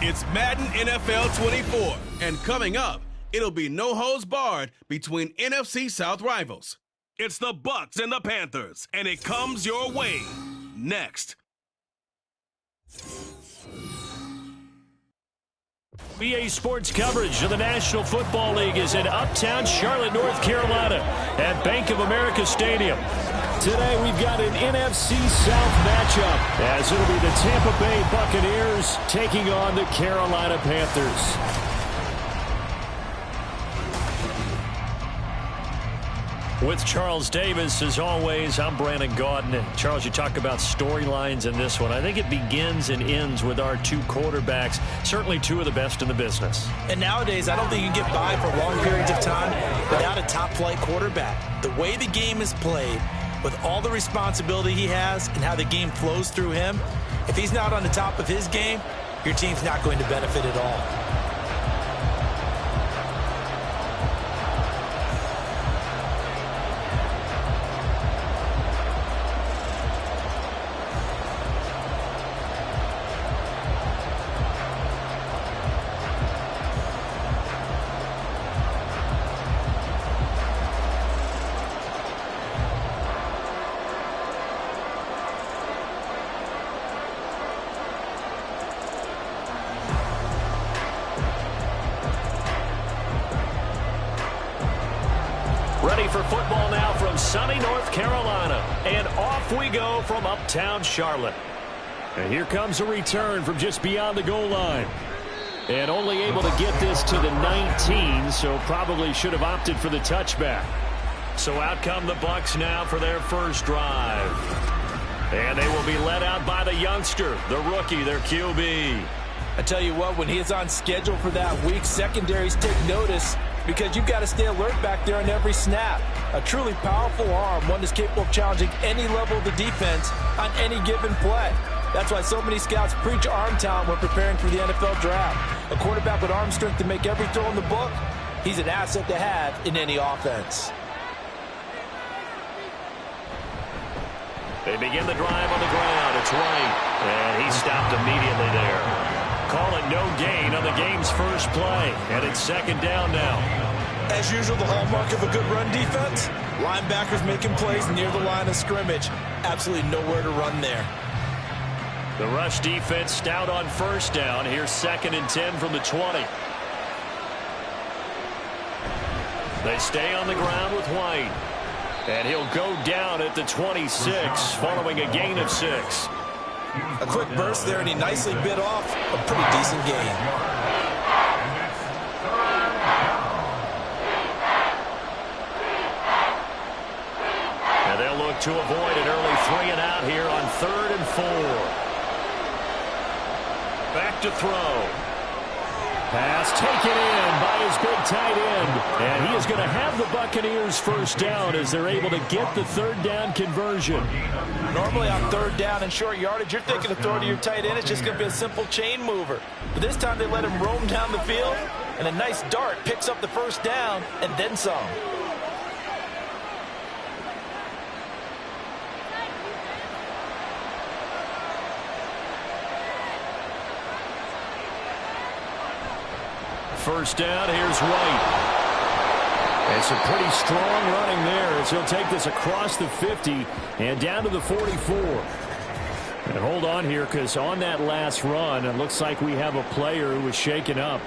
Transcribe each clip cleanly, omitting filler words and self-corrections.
It's Madden NFL 24, and coming up, it'll be no holds barred between NFC South rivals. It's the Bucs and the Panthers, and it comes your way next. BA Sports coverage of the National Football League is in uptown Charlotte, North Carolina at Bank of America Stadium. Today we've got an NFC South matchup as it'll be the Tampa Bay Buccaneers taking on the Carolina Panthers. With Charles Davis, as always, I'm Brandon Gaudin. And Charles, you talk about storylines in this one. I think it begins and ends with our two quarterbacks, certainly two of the best in the business. And nowadays, I don't think you can get by for long periods of time without a top-flight quarterback. The way the game is played, with all the responsibility he has and how the game flows through him, if he's not on the top of his game, your team's not going to benefit at all. Ready for football now from sunny North Carolina. And off we go from uptown Charlotte. And here comes a return from just beyond the goal line. And only able to get this to the 19, so probably should have opted for the touchback. So out come the Bucs now for their first drive. And they will be led out by the youngster, the rookie, their QB. I tell you what, when he is on schedule for that week, secondaries take notice, because you've got to stay alert back there on every snap. A truly powerful arm, one that's capable of challenging any level of the defense on any given play. That's why so many scouts preach arm talent when preparing for the NFL draft. A quarterback with arm strength to make every throw in the book, he's an asset to have in any offense. They begin the drive on the ground. It's White, and he stopped immediately there. Call it no gain on the game's first play, and it's second down now. As usual, the hallmark of a good run defense, linebackers making plays near the line of scrimmage. Absolutely nowhere to run there. The rush defense stout on first down. Here's 2nd and 10 from the 20. They stay on the ground with White, and he'll go down at the 26 following a gain of 6. A quick burst there, and he nicely bit off a pretty decent gain. And they'll look to avoid an early 3 and out here on 3rd and 4. Back to throw. Pass taken in by his big tight end. And he is going to have the Buccaneers first down as they're able to get the 3rd down conversion. Normally on 3rd down and short yardage, you're thinking of throwing to your tight end. It's just going to be a simple chain mover. But this time they let him roam down the field, and a nice dart picks up the first down and then some. First down, here's White. And some pretty strong running there as he'll take this across the 50 and down to the 44. And hold on here, because on that last run, it looks like we have a player who was shaken up.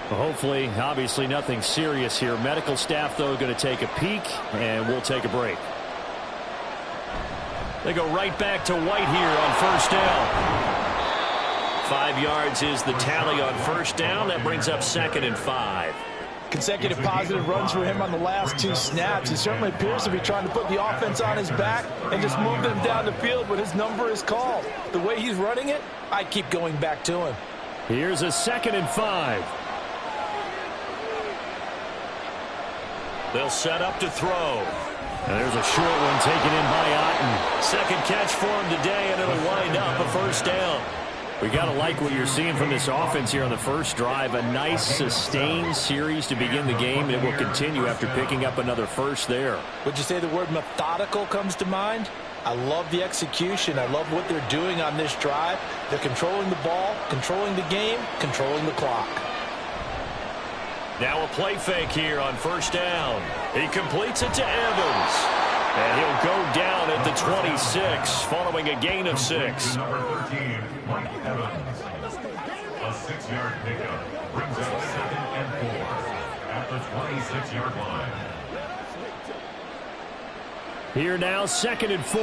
Hopefully, obviously nothing serious here. Medical staff, though, going to take a peek, and we'll take a break. They go right back to White here on first down. 5 yards is the tally on first down. That brings up 2nd and 5. Consecutive positive runs for him on the last 2 snaps. He certainly appears to be trying to put the offense on his back and just move them down the field when his number is called. The way he's running it, I keep going back to him. Here's a 2nd and 5. They'll set up to throw. And there's a short one taken in by Otten. Second catch for him today, and it'll wind up a first down. We got to like what you're seeing from this offense here on the first drive. A nice sustained series to begin the game, and it will continue after picking up another first there. Would you say the word methodical comes to mind? I love the execution. I love what they're doing on this drive. They're controlling the ball, controlling the game, controlling the clock. Now a play fake here on first down. He completes it to Evans. And he'll go down at the 26 following a gain of 6. Number 13, Mike Evans. A 6-yard pickup brings up 2nd and 4 at the 26-yard line. Here now, 2nd and 4.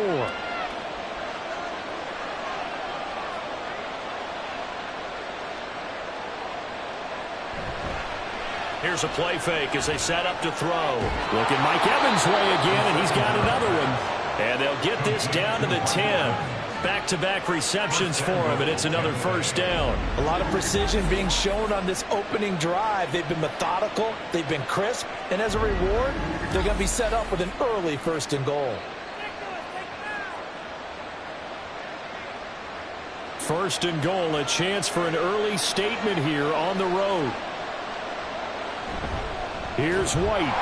Here's a play fake as they set up to throw. Look at Mike Evans' way again, and he's got another one. And they'll get this down to the 10. Back-to-back receptions for him, and it's another first down. A lot of precision being shown on this opening drive. They've been methodical, they've been crisp, and as a reward, they're going to be set up with an early 1st and goal. 1st and goal, a chance for an early statement here on the road. Here's White.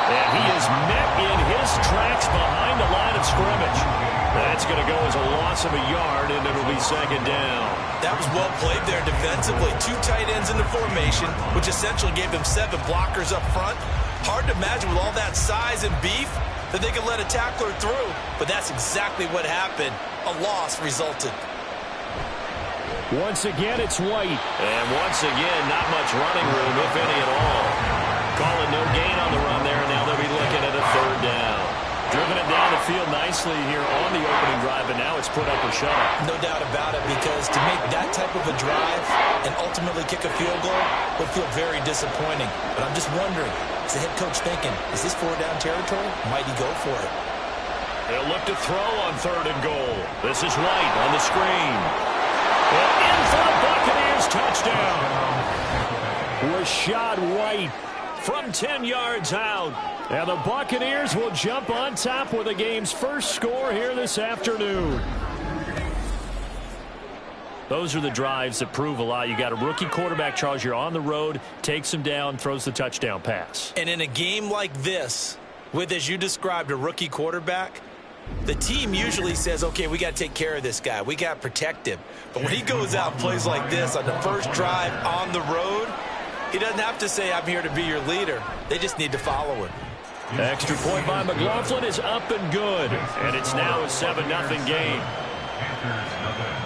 And he is met in his tracks behind the line of scrimmage. That's going to go as a loss of a yard, and it'll be 2nd down. That was well played there defensively. 2 tight ends in the formation, which essentially gave them 7 blockers up front. Hard to imagine with all that size and beef that they could let a tackler through. But that's exactly what happened. A loss resulted. Once again, it's White. And once again, not much running room, if any at all. Calling no gain on the run there, and now they'll be looking at a 3rd down. Driven it down the field nicely here on the opening drive, but now it's put up or shut up. No doubt about it, because to make that type of a drive and ultimately kick a field goal would feel very disappointing. But I'm just wondering, is the head coach thinking, is this 4-down territory? Might he go for it? They'll look to throw on 3rd and goal. This is White on the screen. And in for the Buccaneers, touchdown. Rashad White from 10 yards out. And the Buccaneers will jump on top with the game's first score here this afternoon. Those are the drives that prove a lot. You got a rookie quarterback, Charles. You're on the road, takes him down, throws the touchdown pass. And in a game like this, with, as you described, a rookie quarterback, the team usually says, okay, we got to take care of this guy. We got to protect him. But when he goes out and plays like this on the first drive on the road, he doesn't have to say, I'm here to be your leader. They just need to follow him. Extra point by McLaughlin is up and good. And it's now a 7-0 game. Panthers, nothing.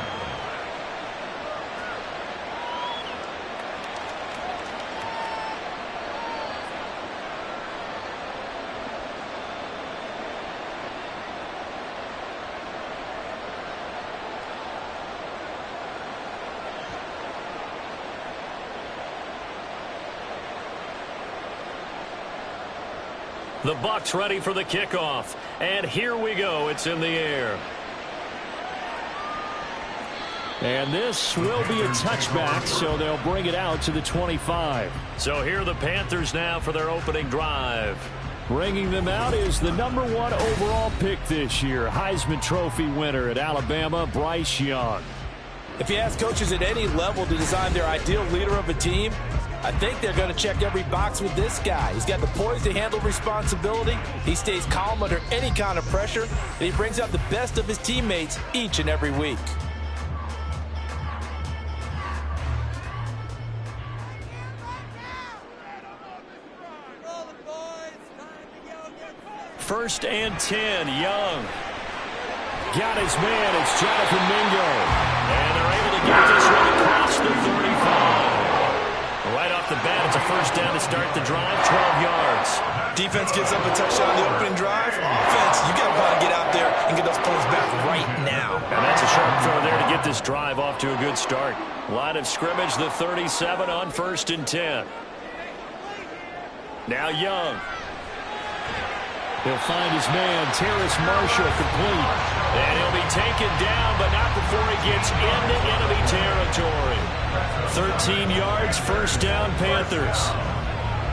The Bucs ready for the kickoff. And here we go. It's in the air. And this will be a touchback, so they'll bring it out to the 25. So here are the Panthers now for their opening drive. Bringing them out is the #1 overall pick this year, Heisman Trophy winner at Alabama, Bryce Young. If you ask coaches at any level to design their ideal leader of a team, I think they're going to check every box with this guy. He's got the poise to handle responsibility. He stays calm under any kind of pressure, and he brings out the best of his teammates each and every week. First and 10, Young. Got his man, it's Jonathan Mingo. And they're able to get this one across the 35. Right off the bat, it's a first down to start the drive, 12 yards. Defense gives up a touchdown on the opening drive. Offense, you got to go and get out there and get those points back right now. And that's a sharp throw there to get this drive off to a good start. Line of scrimmage, the 37 on 1st and 10. Now Young. He'll find his man, Terrace Marshall, complete. And he'll be taken down, but not before he gets into enemy territory. 13 yards, first down, Panthers.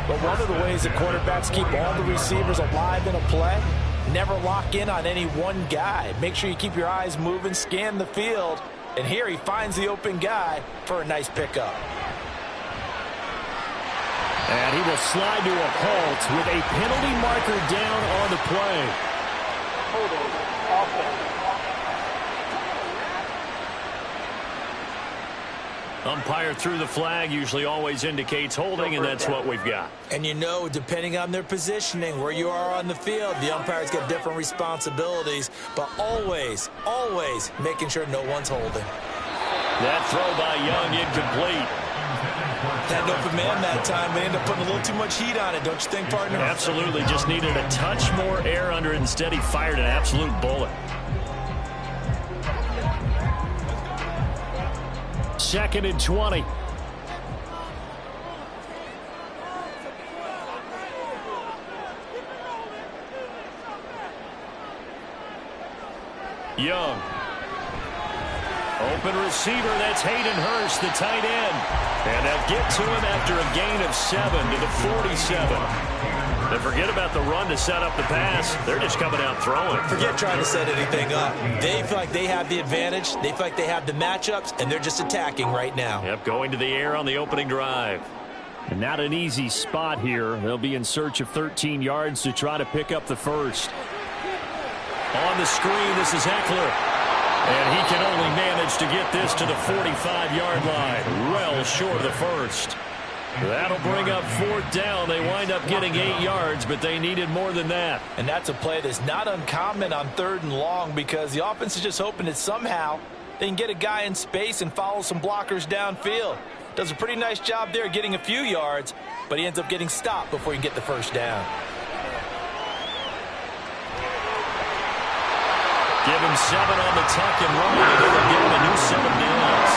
But one of the ways that quarterbacks keep all the receivers alive in a play, never lock in on any one guy. Make sure you keep your eyes moving, scan the field. And here he finds the open guy for a nice pickup. And he will slide to a halt with a penalty marker down on the play. Umpire threw the flag, usually always indicates holding, and that's what we've got. And you know, depending on their positioning, where you are on the field, the umpires get different responsibilities, but always, always making sure no one's holding. That throw by Young incomplete. Had an open man that time. They end up putting a little too much heat on it, don't you think, partner? Absolutely, just needed a touch more air under it. Instead, he fired an absolute bullet. Second and 20. Young. Open receiver, that's Hayden Hurst, the tight end. And they'll get to him after a gain of 7 to the 47. And forget about the run to set up the pass. They're just coming out throwing. Forget trying to set anything up. They feel like they have the advantage. They feel like they have the matchups, and they're just attacking right now. Yep, going to the air on the opening drive. And not an easy spot here. They'll be in search of 13 yards to try to pick up the first. On the screen, this is Eckler. And he can only manage to get this to the 45-yard line. Well short of the first. That'll bring up 4th down. They wind up getting 8 yards, but they needed more than that. And that's a play that's not uncommon on 3rd and long because the offense is just hoping that somehow they can get a guy in space and follow some blockers downfield. Does a pretty nice job there getting a few yards, but he ends up getting stopped before he can get the first down. Give him 7 on the tuck and run, and it'll give him a new 7 downs.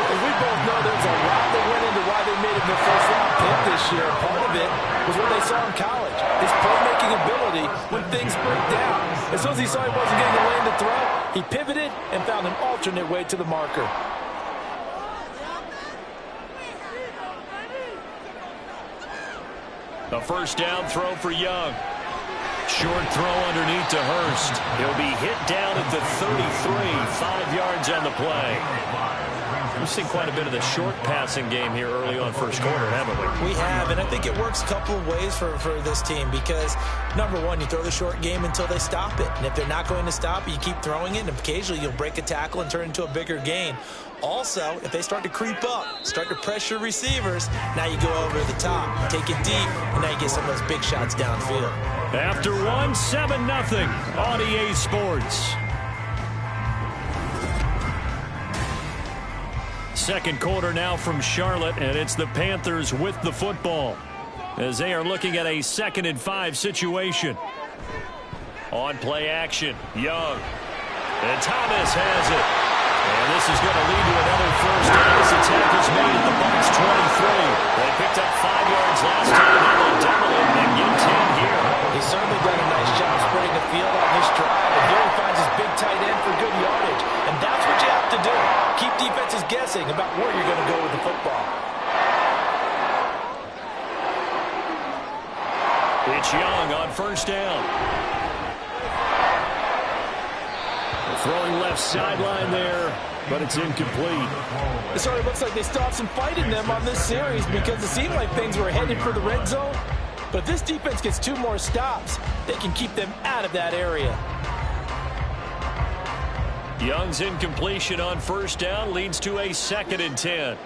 And we both know there's a lot that went into why they made him their first-round pick this year. And part of it was what they saw in college, his playmaking ability when things break down. As soon as he saw he wasn't getting the lane to throw, he pivoted and found an alternate way to the marker. A first down throw for Young. Short throw underneath to Hurst. He'll be hit down at the 33, 5 yards on the play. We've seen quite a bit of the short passing game here early on first quarter, haven't we? We have, and I think it works a couple of ways for this team because, number one, you throw the short game until they stop it. And if they're not going to stop it, you keep throwing it, and occasionally you'll break a tackle and turn it into a bigger gain. Also, if they start to creep up, start to pressure receivers, now you go over the top, take it deep, and now you get some of those big shots downfield. After 7-0 on EA Sports. Second quarter now from Charlotte, and it's the Panthers with the football as they are looking at a 2nd and 5 situation. On play action, Young. And Thomas has it. And this is going to lead to another first down. This attack is made at the Bucs 23. They picked up 5 yards last time. Now they'll double it and get 10 here. He's certainly done a nice job spreading the field on this drive. And here he finds his big tight end for good yardage. And that's what you have to do. Keep defenses guessing about where you're going to go with the football. It's Young on first down. Throwing left sideline there, but it's incomplete. It sort of looks like they still have some fight in them on this series because it seemed like things were headed for the red zone. But if this defense gets 2 more stops, they can keep them out of that area. Young's incompletion on first down leads to a 2nd and 10.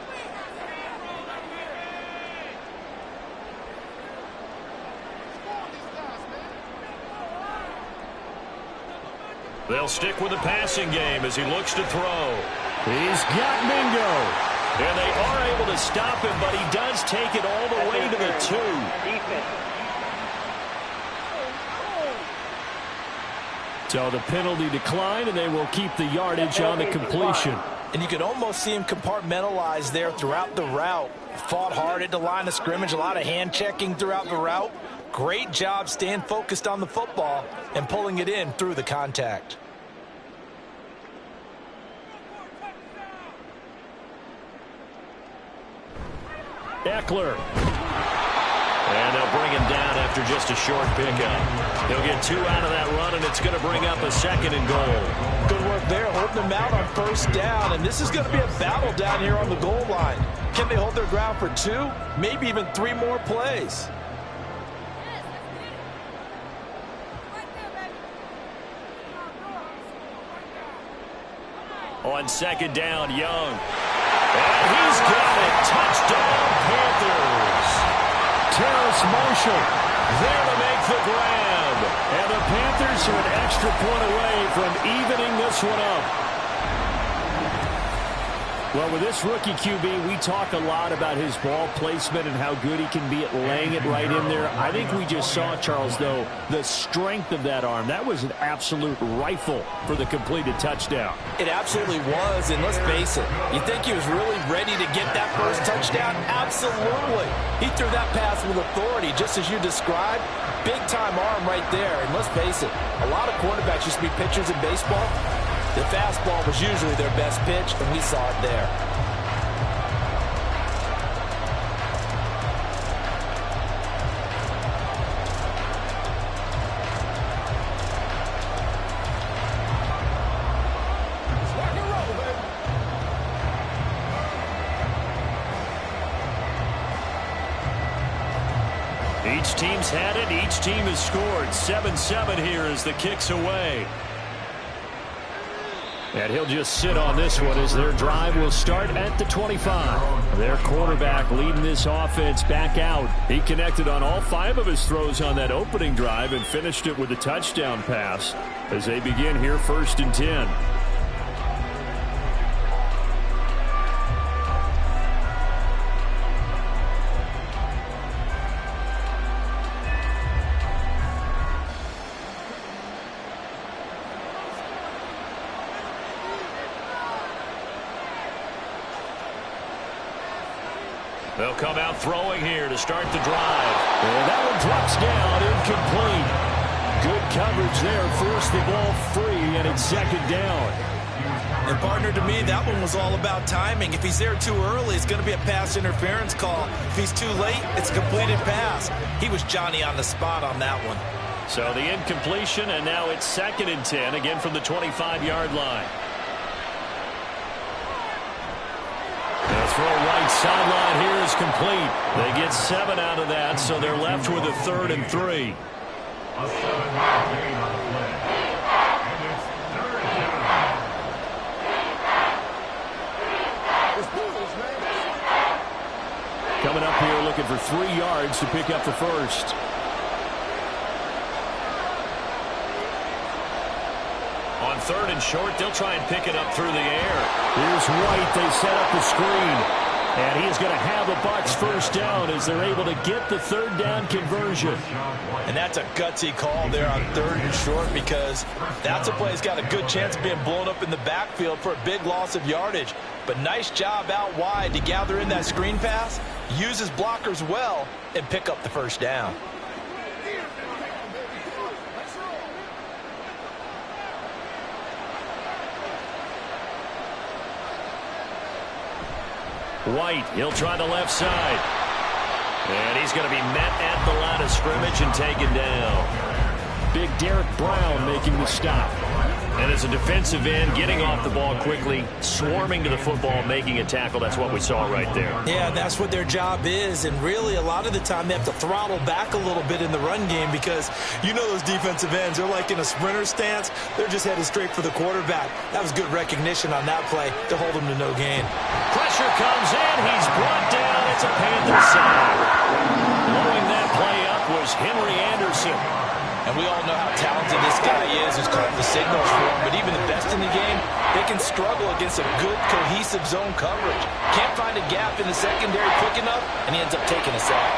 They'll stick with the passing game as he looks to throw. He's got Mingo. And they are able to stop him, but he does take it all the way to the 2. So the penalty declined, and they will keep the yardage on the completion. And you can almost see him compartmentalize there throughout the route. Fought hard at the line of scrimmage, a lot of hand checking throughout the route. Great job staying focused on the football and pulling it in through the contact. Eckler. And they'll bring him down after just a short pickup. He'll get 2 out of that run, and it's going to bring up a 2nd and goal. Good work there, holding them out on first down, and this is going to be a battle down here on the goal line. Can they hold their ground for 2, maybe even 3 more plays? On second down, Young. And he's got it. Touchdown, Panthers. Terrace Marshall there to make the grab. And the Panthers are an extra point away from evening this one up. Well, with this rookie QB, we talk a lot about his ball placement and how good he can be at laying it right in there. I think we just saw, Charles, though, the strength of that arm. That was an absolute rifle for the completed touchdown. It absolutely was, and let's face it, you think he was really ready to get that first touchdown? Absolutely. He threw that pass with authority, just as you described. Big-time arm right there, and let's face it, a lot of quarterbacks used to be pitchers in baseball. The fastball was usually their best pitch, and we saw it there. Each team's had it. Each team has scored. 7-7 here as the kick's away. And he'll just sit on this one as their drive will start at the 25. Their quarterback leading this offense back out. He connected on all 5 of his throws on that opening drive and finished it with a touchdown pass as they begin here 1st and 10. They'll come out throwing here to start the drive. And that one drops down, incomplete. Good coverage there, forced the ball free, and it's 2nd down. And partner, to me, that one was all about timing. If he's there too early, it's going to be a pass interference call. If he's too late, it's a completed pass. He was Johnny on the spot on that one. So the incompletion, and now it's 2nd and 10, again from the 25-yard line. The throw right sideline here is complete. They get 7 out of that, so they're left with a 3rd and 3. A 7-yard gain on the play. And it's 3rd down. Coming up here looking for 3 yards to pick up the first. On 3rd and short, they'll try and pick it up through the air. Here's White. They set up the screen. And he's going to have a Bucs first down as they're able to get the 3rd down conversion. And that's a gutsy call there on 3rd and short, because that's a play that's got a good chance of being blown up in the backfield for a big loss of yardage. But nice job out wide to gather in that screen pass, use his blockers well, and pick up the first down. White, he'll try the left side. And he's going to be met at the line of scrimmage and taken down. Big Derek Brown making the stop. And as a defensive end, getting off the ball quickly, swarming to the football, making a tackle. That's what we saw right there. Yeah, that's what their job is. And really, a lot of the time, they have to throttle back a little bit in the run game, because you know those defensive ends, they're like in a sprinter stance. They're just headed straight for the quarterback. That was good recognition on that play to hold him to no gain. Pressure comes in. He's brought down. It's a Panthers side. Blowing that play up was Henry Anderson. And we all know how talented this guy is who's called the signals for him. But even the best in the game, they can struggle against a good, cohesive zone coverage. Can't find a gap in the secondary quick enough, and he ends up taking a sack.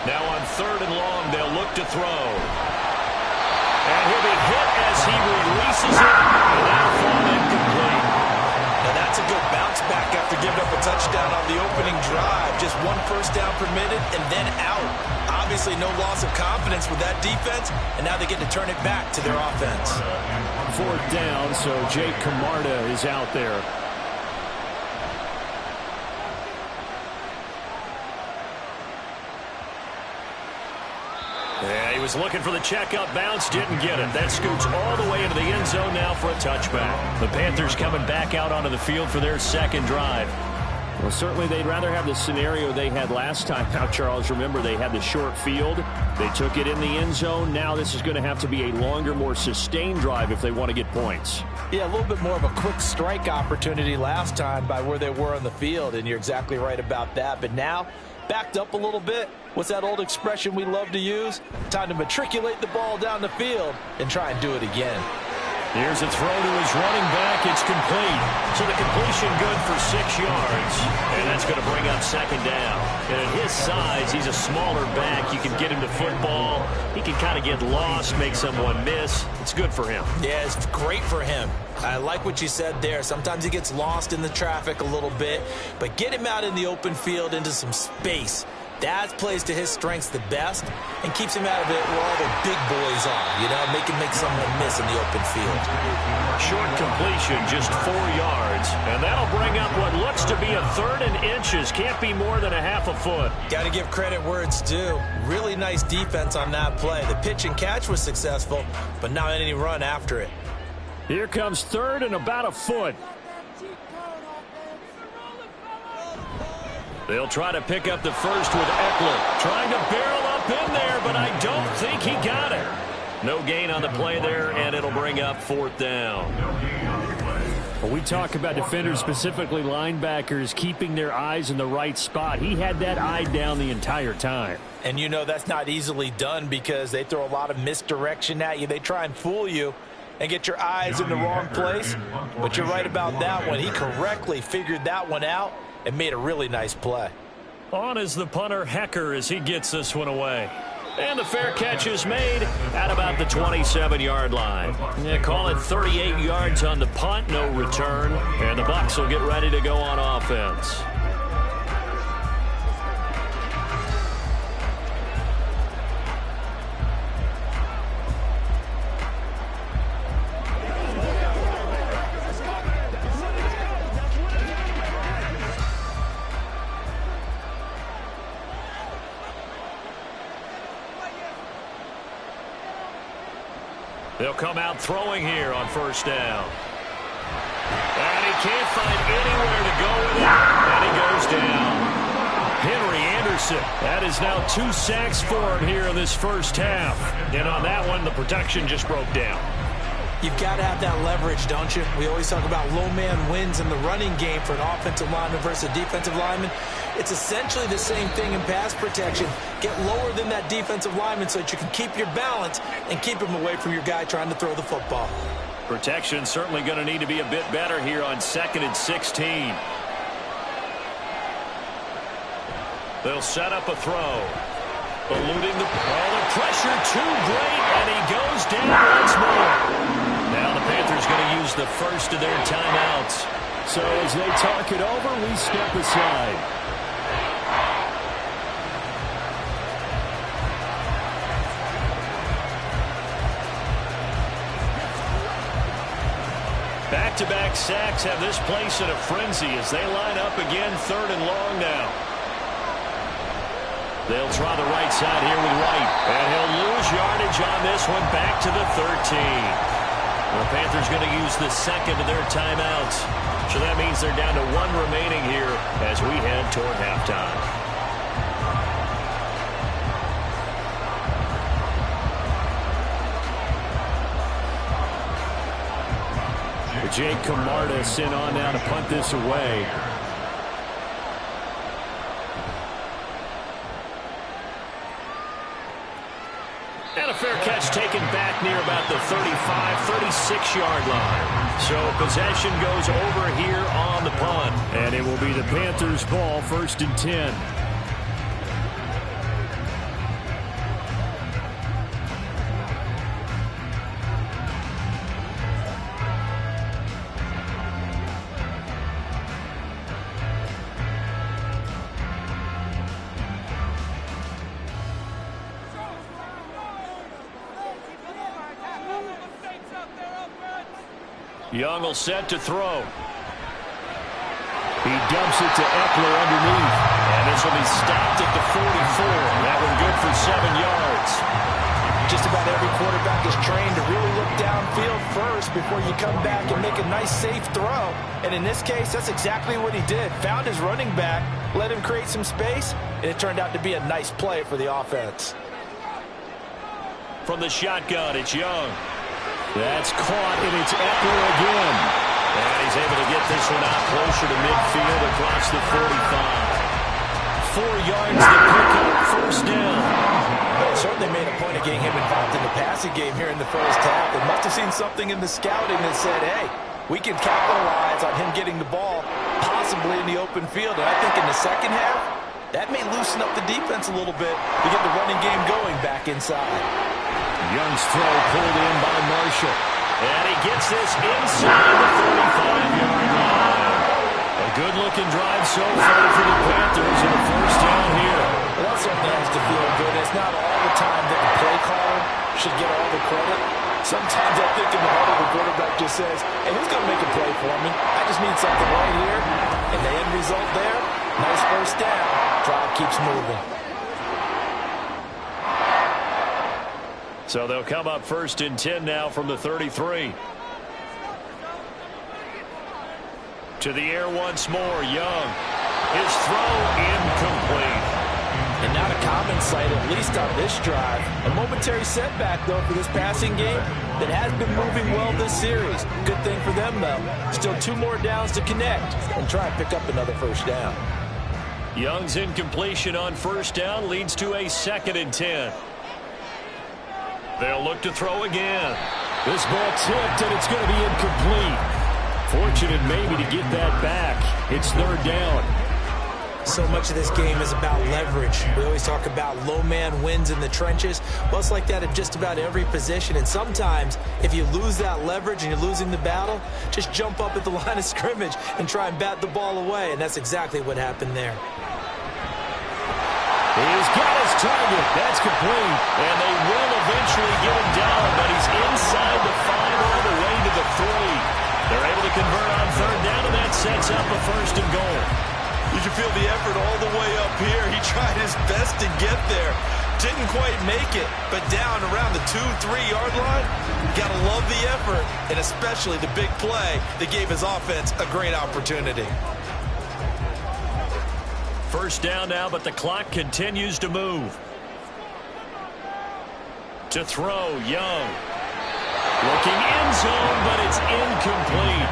Now on 3rd and long, they'll look to throw. And he'll be hit as he releases it. And that'll fall incomplete. Now that's a good bounce back after giving up a touchdown on the opening drive. Just 1 first down permitted and then out. Obviously no loss of confidence with that defense, and now they get to turn it back to their offense. 4th down, so Jake Camarda is out there. Yeah, he was looking for the checkup bounce, didn't get it. That scoots all the way into the end zone now for a touchback. The Panthers coming back out onto the field for their 2nd drive. Well, certainly they'd rather have the scenario they had last time. Now, Charles, remember, they had the short field. They took it in the end zone. Now this is going to have to be a longer, more sustained drive if they want to get points. Yeah, a little bit more of a quick strike opportunity last time by where they were on the field, and you're exactly right about that. But now, backed up a little bit. What's that old expression we love to use? Time to matriculate the ball down the field and try and do it again. Here's a throw to his running back. It's complete. So the completion good for 6 yards. And that's going to bring up second down. And at his size, he's a smaller back. You can get him to football. He can kind of get lost, make someone miss. It's good for him. Yeah, it's great for him. I like what you said there. Sometimes he gets lost in the traffic a little bit. But get him out in the open field into some space. That plays to his strengths the best and keeps him out of it where all the big boys are, you know, make someone miss in the open field. Short completion, just 4 yards, and that'll bring up what looks to be a 3rd and inches. Can't be more than a half a foot. Got to give credit where it's due. Really nice defense on that play. The pitch and catch was successful, but not any run after it. Here comes 3rd and about a foot. They'll try to pick up the first with Eckler. Trying to barrel up in there, but I don't think he got it. No gain on the play there, and it'll bring up 4th down. Well, we talk about defenders, specifically linebackers, keeping their eyes in the right spot. He had that eye down the entire time. And you know that's not easily done because they throw a lot of misdirection at you. They try and fool you and get your eyes in the wrong place. But you're right about that one. He correctly figured that one out and made a really nice play. On is the punter, Hecker, as he gets this one away. And the fair catch is made at about the 27-yard line. Yeah, call it 38 yards on the punt, no return. And the Bucs will get ready to go on offense. They'll come out throwing here on 1st down. And he can't find anywhere to go with it. And he goes down. Henry Anderson. That is now 2 sacks for him here in this first half. And on that one, the protection just broke down. You've got to have that leverage, don't you? We always talk about low man wins in the running game for an offensive lineman versus a defensive lineman. It's essentially the same thing in pass protection. Get lower than that defensive lineman so that you can keep your balance and keep him away from your guy trying to throw the football. Protection certainly going to need to be a bit better here on 2nd and 16. They'll set up a throw. Eluding the pressure too great, and he goes down once more. Now the Panthers going to use the first of their timeouts. So as they talk it over, we step aside. Back-to-back sacks have this place in a frenzy as they line up again 3rd and long now. They'll try the right side here with White. And he'll lose yardage on this one back to the 13. The Panthers going to use the 2nd of their timeouts. So that means they're down to 1 remaining here as we head toward halftime. Jake Camarda sent on now to punt this away. And a fair catch taken back near about the 35, 36-yard line. So possession goes over here on the punt. And it will be the Panthers' ball, 1st and 10. Young will set to throw. He dumps it to Eckler underneath. And this will be stopped at the 44. That one good for 7 yards. Just about every quarterback is trained to really look downfield first before you come back and make a nice, safe throw. And in this case, that's exactly what he did. Found his running back, let him create some space, and it turned out to be a nice play for the offense. From the shotgun, it's Young. That's caught, and it's Eckler again. And he's able to get this one out closer to midfield across the 45. 4 yards to pick up, first down. Well, it certainly made a point of getting him involved in the passing game here in the first half. They must have seen something in the scouting that said, hey, we can capitalize on him getting the ball possibly in the open field. And I think in the second half, that may loosen up the defense a little bit to get the running game going back inside. Young's throw pulled in by Marshall. And he gets this inside the 35-yard line. A good-looking drive so far for the Panthers in the first down here. Well, that certainly has to feel good. It's not all the time that the play caller should get all the credit. Sometimes I think in the heart of the quarterback just says, hey, who's going to make a play for me? I just need something right here. And the end result there, nice first down. Drive keeps moving. So they'll come up 1st and 10 now from the 33. To the air once more, Young. His throw incomplete. And not a common sight, at least on this drive. A momentary setback, though, for this passing game that has been moving well this series. Good thing for them, though. Still 2 more downs to connect and try and pick up another first down. Young's incompletion on first down leads to a 2nd and 10. They'll look to throw again. This ball tipped, and it's going to be incomplete. Fortunate maybe to get that back. It's 3rd down. So much of this game is about leverage. We always talk about low man wins in the trenches. Well, it's like that at just about every position. And sometimes, if you lose that leverage and you're losing the battle, just jump up at the line of scrimmage and try and bat the ball away. And that's exactly what happened there. He's got his target. That's complete. And they will eventually get him down, but he's inside the 5 all the way to the 3. They're able to convert on 3rd down, and that sets up a 1st and goal. You can feel the effort all the way up here. He tried his best to get there. Didn't quite make it, but down around the 2-3-yard line, gotta love the effort, and especially the big play that gave his offense a great opportunity. 1st down now, but the clock continues to move. To throw, Young. Looking end zone, but it's incomplete.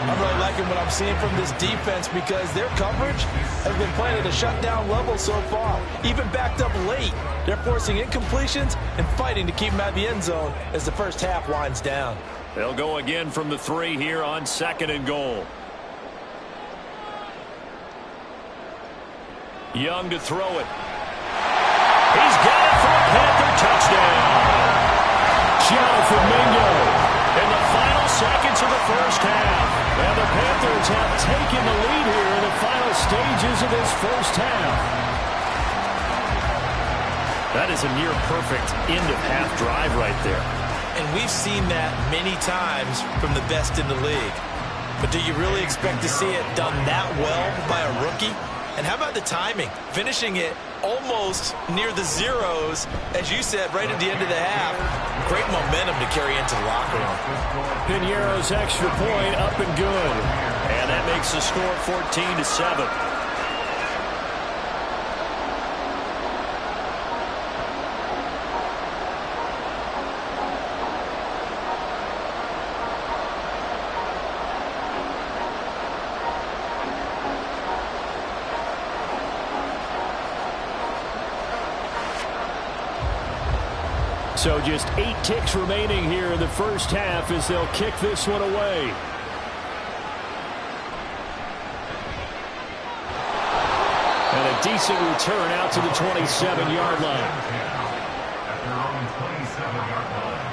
I'm really liking what I'm seeing from this defense because their coverage has been playing at a shutdown level so far. Even backed up late, they're forcing incompletions and fighting to keep them out of the end zone as the first half winds down. They'll go again from the 3 here on 2nd and goal. Young to throw it. He's got it for a Panther touchdown. Jonathan Mingo in the final seconds of the first half. And the Panthers have taken the lead here in the final stages of this first half. That is a near-perfect end-of-half drive right there. And we've seen that many times from the best in the league. But do you really expect to see it done that well by a rookie? And how about the timing? Finishing it almost near the zeros, as you said, right at the end of the half. Great momentum to carry into the locker room. Piñeiro's extra point up and good. And that makes the score 14-7. So just 8 ticks remaining here in the first half as they'll kick this one away. And a decent return out to the 27-yard line. At their own 27-yard line.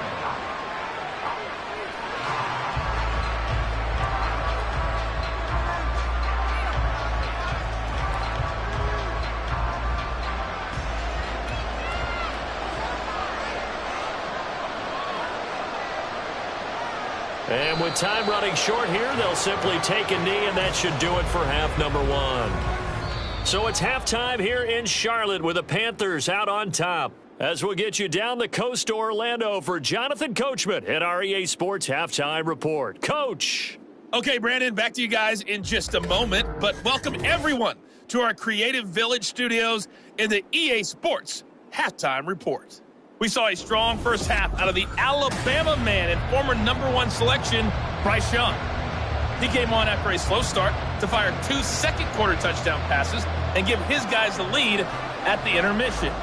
And with time running short here, they'll simply take a knee, and that should do it for half number 1. So it's halftime here in Charlotte with the Panthers out on top. As we'll get you down the coast to Orlando for Jonathan Coachman at our EA Sports Halftime Report. Coach. Okay, Brandon, back to you guys in just a moment, but welcome everyone to our Creative Village studios in the EA Sports Halftime Report. We saw a strong first half out of the Alabama man and former #1 selection, Bryce Young. He came on after a slow start to fire 2 second-quarter touchdown passes and give his guys the lead at the intermission.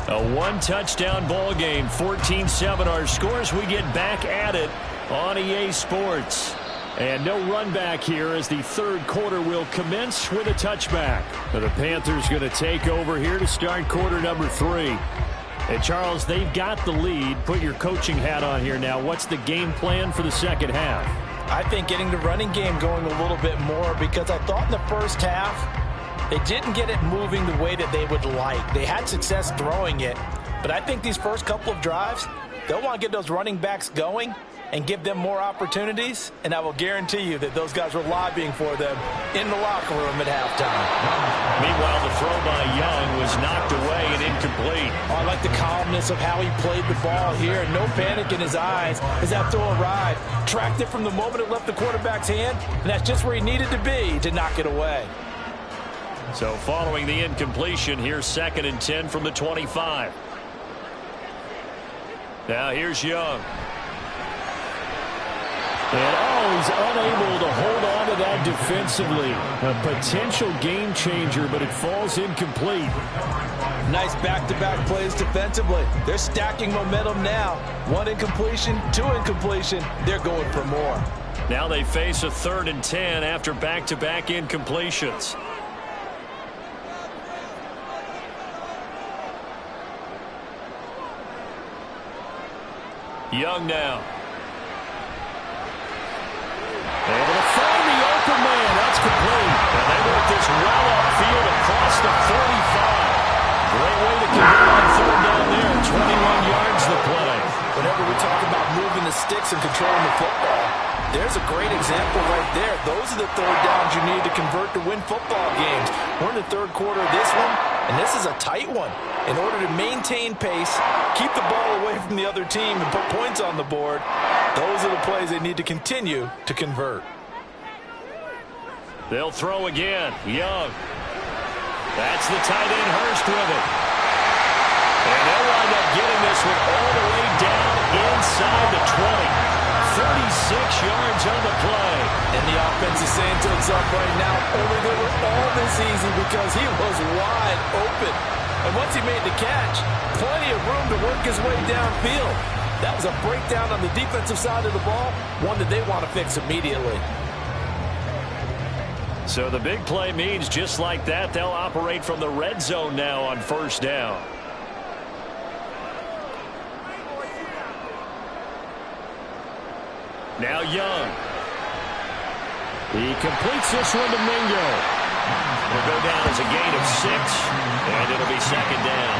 A one-touchdown ball game, 14-7 our scores. We get back at it on EA Sports. And no run back here as the third quarter will commence with a touchback. The Panthers going to take over here to start quarter number 3. And Charles, they've got the lead. Put your coaching hat on here now. What's the game plan for the second half? I think getting the running game going a little bit more, because I thought in the first half they didn't get it moving the way that they would like. They had success throwing it, but I think these first couple of drives, they'll want to get those running backs going and give them more opportunities, and I will guarantee you that those guys were lobbying for them in the locker room at halftime. Meanwhile, the throw by Young was knocked away and incomplete. Oh, I like the calmness of how he played the ball here. No panic in his eyes as that throw arrived. Tracked it from the moment it left the quarterback's hand, and that's just where he needed to be to knock it away. So following the incompletion, here's 2nd and 10 from the 25. Now here's Young. And he's unable to hold on to that defensively. A potential game changer, but it falls incomplete. Nice back-to-back plays defensively. They're stacking momentum now. 1 incompletion, 2 incompletion. They're going for more. Now they face a 3rd and 10 after back-to-back incompletions. Young now. Able to find the open man. That's complete. And they work this well upfield across the 45. Great way to convert on 3rd down there. 21 yards the play. Whenever we talk about moving the sticks and controlling the football, there's a great example right there. Those are the 3rd downs you need to convert to win football games. We're in the 3rd quarter of this one, and this is a tight one. In order to maintain pace, keep the ball away from the other team, and put points on the board, those are the plays they need to continue to convert. They'll throw again. Young. That's the tight end, Hurst with it. And they'll wind up getting this one all the way down inside the 20. 36 yards on the play. And the offense is saying to itself right now, only they were all this easy because he was wide open. And once he made the catch, plenty of room to work his way downfield. That was a breakdown on the defensive side of the ball, one that they want to fix immediately. So the big play means just like that, they'll operate from the red zone now on 1st down. Now Young. He completes this one to Mingo. It'll go down as a gain of 6, and it'll be 2nd down.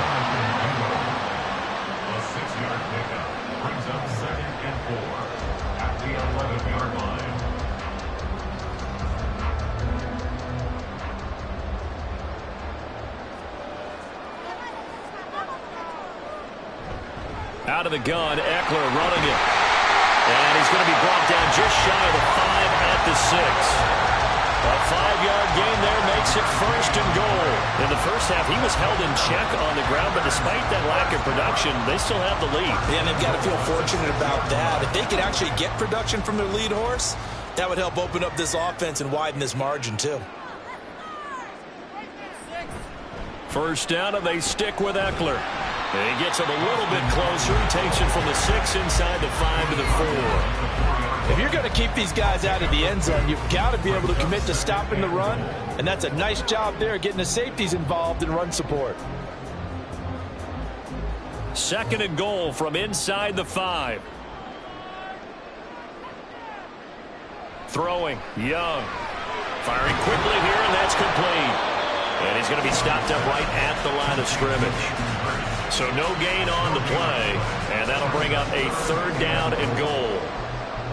A 6-yard pickup brings up 2nd and 4 at the 11-yard line. Out of the gun, Eckler running it. And he's going to be brought down just shy of the 5 at the 6. A 5-yard gain there makes it 1st and goal. In the first half, he was held in check on the ground, but despite that lack of production, they still have the lead. Yeah, and they've got to feel fortunate about that. If they could actually get production from their lead horse, that would help open up this offense and widen this margin too. 1st down, and they stick with Eckler. And he gets him a little bit closer. He takes it from the 6 inside the 5 to the 4. If you're going to keep these guys out of the end zone, you've got to be able to commit to stopping the run, and that's a nice job there getting the safeties involved in run support. 2nd and goal from inside the 5. Throwing, Young. Firing quickly here, and that's complete. And he's going to be stopped up right at the line of scrimmage. So no gain on the play, and that'll bring up a 3rd down and goal.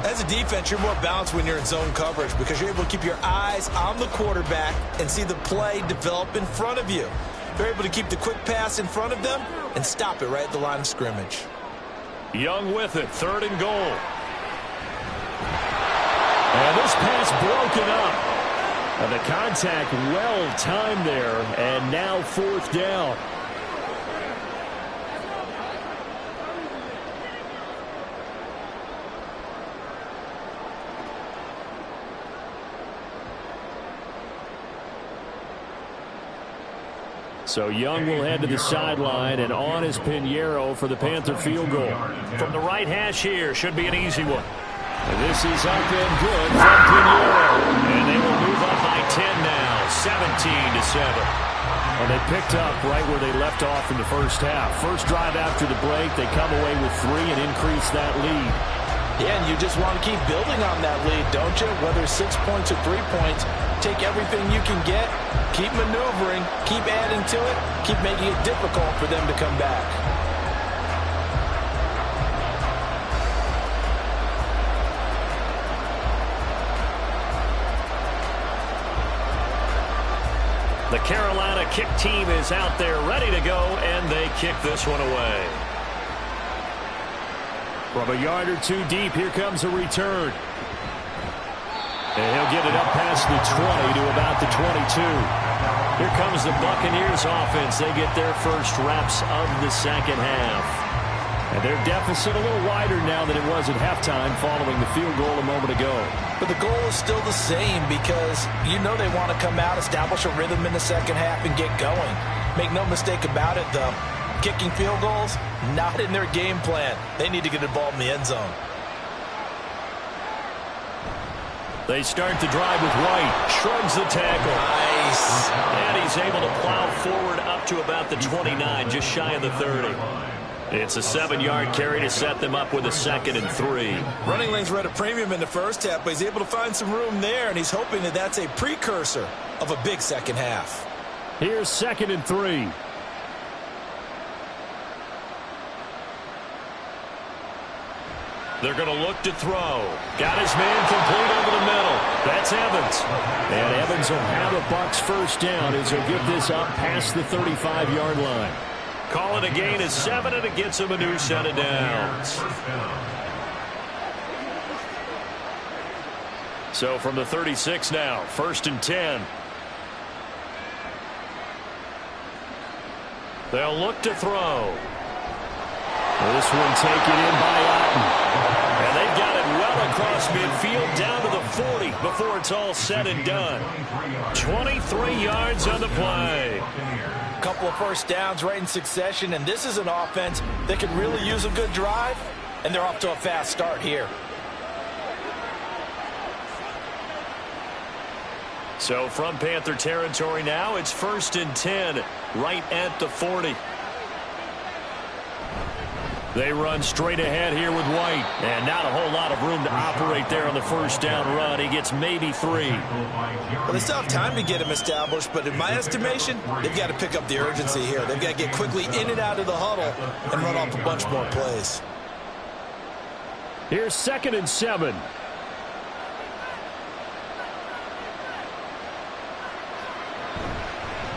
As a defense, you're more balanced when you're in zone coverage because you're able to keep your eyes on the quarterback and see the play develop in front of you. You're able to keep the quick pass in front of them and stop it right at the line of scrimmage. Young with it, 3rd and goal. And this pass broken up. And the contact well timed there, and now 4th down. So Young will head to the sideline, and on is Pinheiro for the Panther field goal. From the right hash here, should be an easy one. And this is up and good from Pinheiro. And they will move up by 10 now, 17-7. And they picked up right where they left off in the first half. First drive after the break, they come away with 3 and increase that lead. Yeah, and you just want to keep building on that lead, don't you? Whether 6 points or 3 points, take everything you can get, keep maneuvering, keep adding to it, keep making it difficult for them to come back. The Carolina kick team is out there ready to go, and they kick this one away. From a yard or 2 deep, here comes a return. And he'll get it up past the 20 to about the 22. Here comes the Buccaneers offense. They get their first reps of the second half. And their deficit a little wider now than it was at halftime following the field goal a moment ago. But the goal is still the same because you know they want to come out, establish a rhythm in the second half, and get going. Make no mistake about it, though. Kicking field goals, not in their game plan. They need to get involved in the end zone. They start the drive with White. Shrugs the tackle. Nice. And he's able to plow forward up to about the 29, just shy of the 30. It's a 7-yard carry to set them up with a 2nd and 3. Running lanes were at a premium in the first half, but he's able to find some room there, and he's hoping that that's a precursor of a big second half. Here's 2nd and 3. They're going to look to throw. Got his man complete over the middle. That's Evans. And Evans will have a Bucs first down as he'll get this up past the 35-yard line. Call it a gain of 7, and it gets him a new set of downs. So from the 36 now, 1st and 10. They'll look to throw. This one taken in by Otten. And they've got it well across midfield down to the 40 before it's all said and done. 23 yards on the play. A couple of first downs right in succession, and this is an offense that could really use a good drive, and they're off to a fast start here. So from Panther territory now, it's 1st and 10, right at the 40. They run straight ahead here with White, and not a whole lot of room to operate there on the first down run. He gets maybe 3. Well, they still have time to get him established, but in my estimation, they've got to pick up the urgency here. They've got to get quickly in and out of the huddle and run off a bunch more plays. Here's 2nd and 7.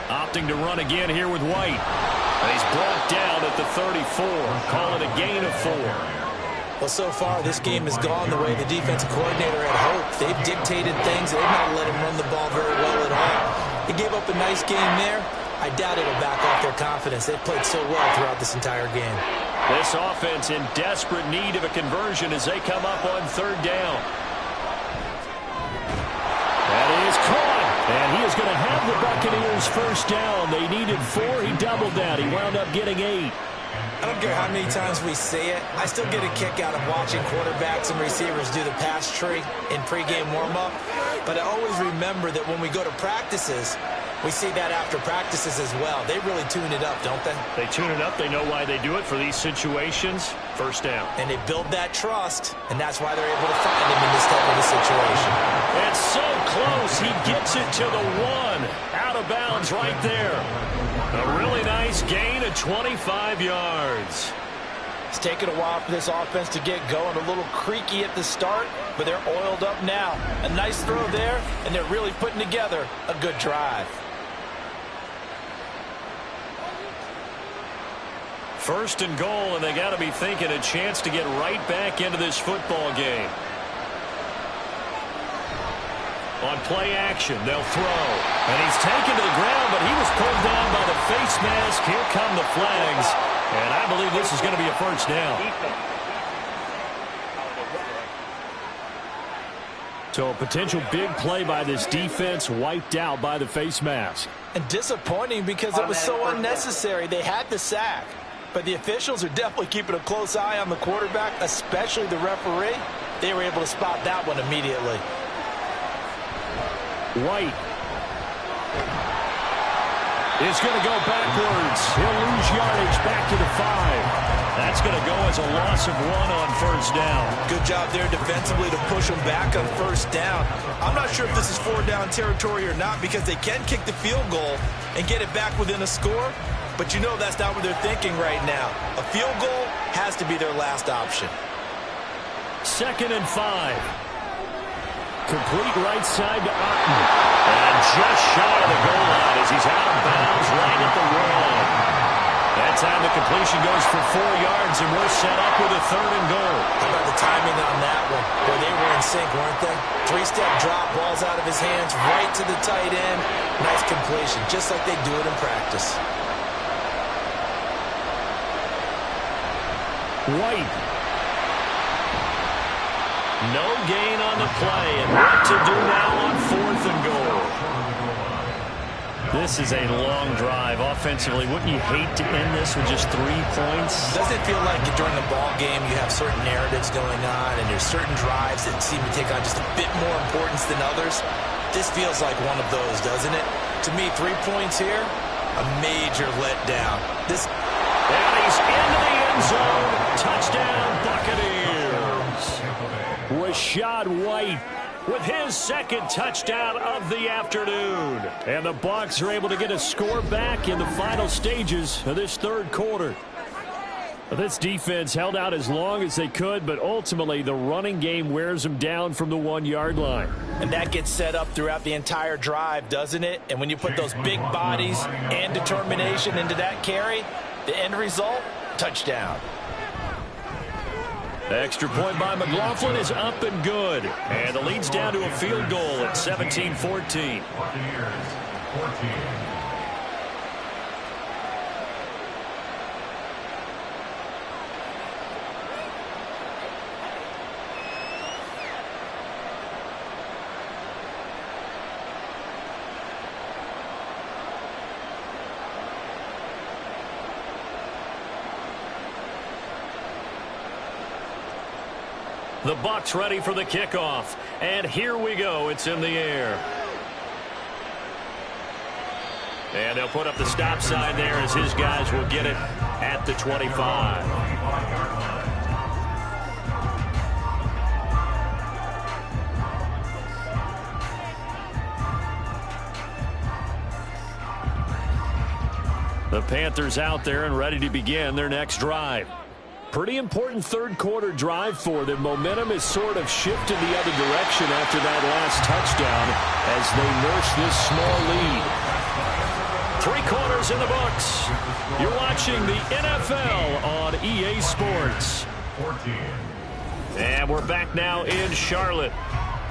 Opting to run again here with White. He's brought down at the 34. Call it a gain of 4. Well, so far, this game has gone the way the defensive coordinator had hoped. They've dictated things. They've not let him run the ball very well at all. He gave up a nice game there. I doubt it'll back off their confidence. They've played so well throughout this entire game. This offense in desperate need of a conversion as they come up on 3rd down. That is caught. And he is going to have the Buccaneers first down. They needed 4. He doubled that. He wound up getting 8. I don't care how many times we see it. I still get a kick out of watching quarterbacks and receivers do the pass tree in pregame warm-up. But I always remember that when we go to practices, we see that after practices as well. They really tune it up, don't they? They tune it up. They know why they do it for these situations. First down. And they build that trust, and that's why they're able to find him in this type of a situation. It's so close. He gets it to the 1. Out of bounds right there. A really nice gain of 25 yards. It's taken a while for this offense to get going. A little creaky at the start, but they're oiled up now. A nice throw there, and they're really putting together a good drive. First and goal, and they got to be thinking a chance to get right back into this football game. On play action, they'll throw. And he's taken to the ground, but he was pulled down by the face mask. Here come the flags. And I believe this is going to be a first down. So a potential big play by this defense wiped out by the face mask. And disappointing because it was so unnecessary. They had the sack. But the officials are definitely keeping a close eye on the quarterback, especially the referee. They were able to spot that one immediately. White is going to go backwards. He'll lose yardage back to the 5. That's going to go as a loss of 1 on first down. Good job there defensively to push them back on first down. I'm not sure if this is 4-down territory or not because they can kick the field goal and get it back within a score. But you know that's not what they're thinking right now. A field goal has to be their last option. 2nd and 5. Complete right side to Otten. And just shy of the goal line as he's out of bounds right at the 1. That time the completion goes for 4 yards, and we're set up with a 3rd and goal. How about the timing on that one? Boy, they were in sync, weren't they? 3-step drop, ball's out of his hands, right to the tight end. Nice completion, just like they do it in practice. White. No gain on the play, and what to do now on 4th and goal. This is a long drive. Offensively, wouldn't you hate to end this with just 3 points? Doesn't it feel like during the ball game you have certain narratives going on and there's certain drives that seem to take on just a bit more importance than others? This feels like one of those, doesn't it? To me, 3 points here, a major letdown. And he's into the end zone. Touchdown, Buccaneers. Rashad White with his 2nd touchdown of the afternoon. And the Bucs are able to get a score back in the final stages of this 3rd quarter. This defense held out as long as they could, but ultimately the running game wears them down from the 1-yard line. And that gets set up throughout the entire drive, doesn't it? And when you put those big bodies and determination into that carry, the end result, touchdown. The extra point by McLaughlin is up and good. And the lead's down to a field goal at 17-14. Buccaneers 14. The Bucs ready for the kickoff. And here we go. It's in the air. And they'll put up the stop sign there as his guys will get it at the 25. The Panthers out there and ready to begin their next drive. Pretty important 3rd quarter drive for them. Momentum has sort of shifted the other direction after that last touchdown as they nurse this small lead. 3 quarters in the books. You're watching the NFL on EA Sports. 14. And we're back now in Charlotte.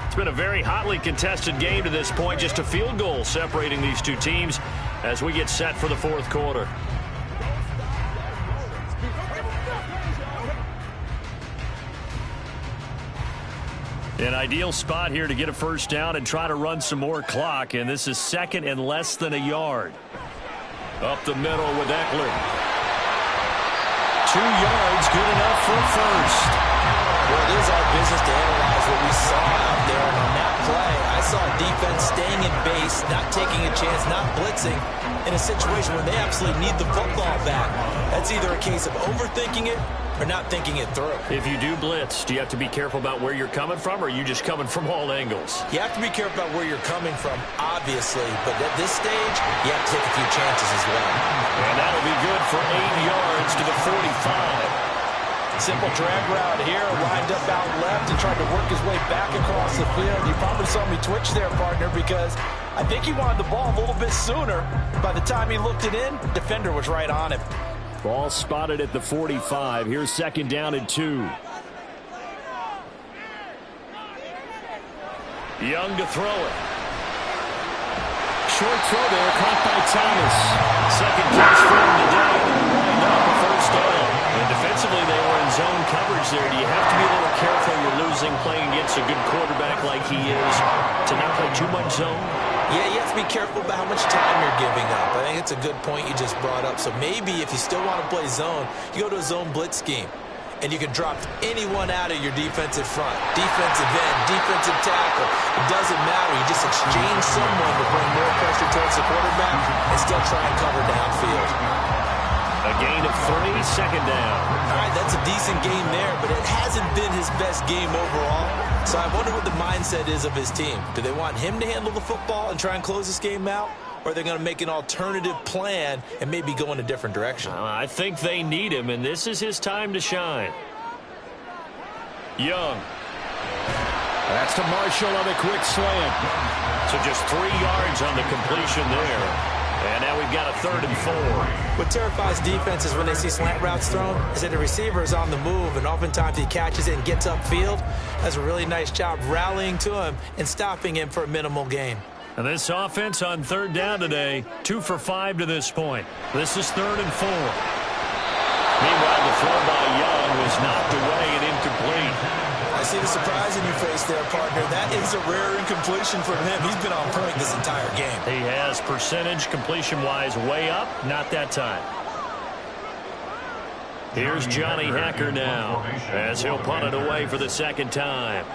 It's been a very hotly contested game to this point. Just a field goal separating these two teams as we get set for the 4th quarter. An ideal spot here to get a first down and try to run some more clock, and this is 2nd and less than a yard. Up the middle with Eckler. 2 yards, good enough for a first. Well, it is our business to analyze what we saw out there. And on that play, I saw a defense staying in base, not taking a chance, not blitzing, in a situation where they absolutely need the football back. That's either a case of overthinking it or not thinking it through. If you do blitz, do you have to be careful about where you're coming from, or are you just coming from all angles? You have to be careful about where you're coming from, obviously, but at this stage, you have to take a few chances as well. And that'll be good for 8 yards to the 45. Simple drag route here, lined up out left and tried to work his way back across the field. You probably saw me twitch there, partner, because I think he wanted the ball a little bit sooner. By the time he looked it in, defender was right on him. Ball spotted at the 45. Here's 2nd down and 2. Young to throw it. Short throw there, caught by Thomas. 2nd catch for him today. Wind up a first down. And defensively, they were in zone coverage there. Do you have to be a little careful? You're losing, playing against a good quarterback like he is, to not play too much zone? Yeah, you have to be careful about how much time you're giving up. I think it's a good point you just brought up. So maybe if you still want to play zone, you go to a zone blitz scheme. And you can drop anyone out of your defensive front. Defensive end, defensive tackle. It doesn't matter. You just exchange someone to bring more pressure towards the quarterback and still try and cover downfield. A gain of 3, 2nd down. All right, that's a decent game there, but it hasn't been his best game overall. So I wonder what the mindset is of his team. Do they want him to handle the football and try and close this game out? Or are they going to make an alternative plan and maybe go in a different direction? I think they need him, and this is his time to shine. Young. That's to Marshall on a quick slant. So just 3 yards on the completion there. And now we've got a 3rd and 4. What terrifies defenses when they see slant routes thrown is that the receiver is on the move, and oftentimes he catches it and gets upfield. Does a really nice job rallying to him and stopping him for a minimal gain. And this offense on 3rd down today, 2 for 5 to this point. This is 3rd and 4. Meanwhile, the throw by Young was knocked away and incomplete. I see the surprise in your face there, partner. That is a rare incompletion from him. He's been on point this entire game. He has percentage completion-wise way up. Not that time. Here's Johnny Hacker now as he'll punt it away for the 2nd time.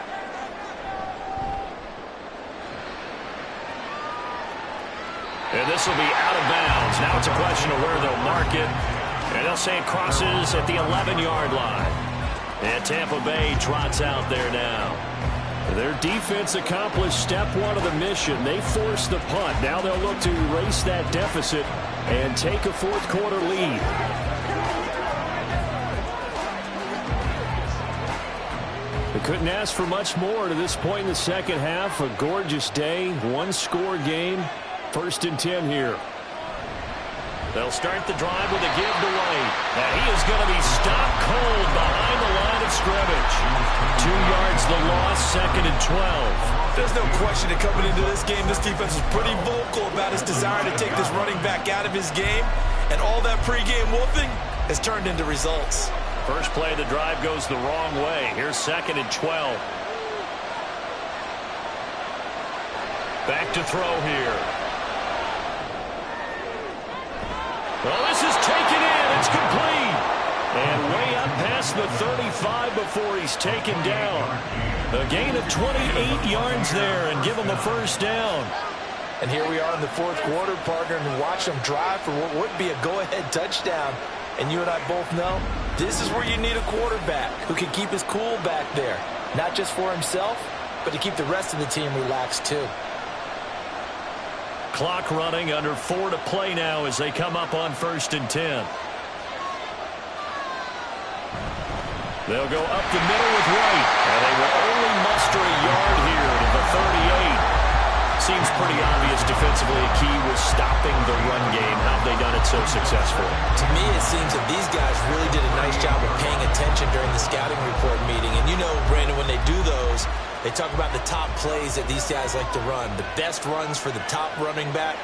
And this will be out of bounds. Now it's a question of where they'll mark it. And they'll say it crosses at the 11-yard line. And Tampa Bay trots out there now. Their defense accomplished step 1 of the mission. They forced the punt. Now they'll look to erase that deficit and take a 4th quarter lead. They couldn't ask for much more to this point in the 2nd half. A gorgeous day, 1-score game. 1st and 10 here. They'll start the drive with a give to White. And he is going to be stopped cold behind the line of scrimmage. 2 yards the loss, 2nd and 12. There's no question that coming into this game, this defense was pretty vocal about its desire to take this running back out of his game. And all that pregame wolfing has turned into results. First play of the drive goes the wrong way. Here's 2nd and 12. Back to throw here. Well, this is taken in. It's complete. And way up past the 35 before he's taken down. A gain of 28 yards there and give him a first down. And here we are in the 4th quarter, partner, and watch them drive for what would be a go-ahead touchdown. And you and I both know this is where you need a quarterback who can keep his cool back there. Not just for himself, but to keep the rest of the team relaxed too. Clock running, under 4 to play now as they come up on 1st and 10. They'll go up the middle with White, and they will only muster a yard here to the 38. Seems pretty obvious defensively a key was stopping the run game. How have they done it so successfully? To me, it seems that these guys really did a nice job of paying attention during the scouting report meeting. And you know, Brandon, when they do those, they talk about the top plays that these guys like to run. The best runs for the top running back,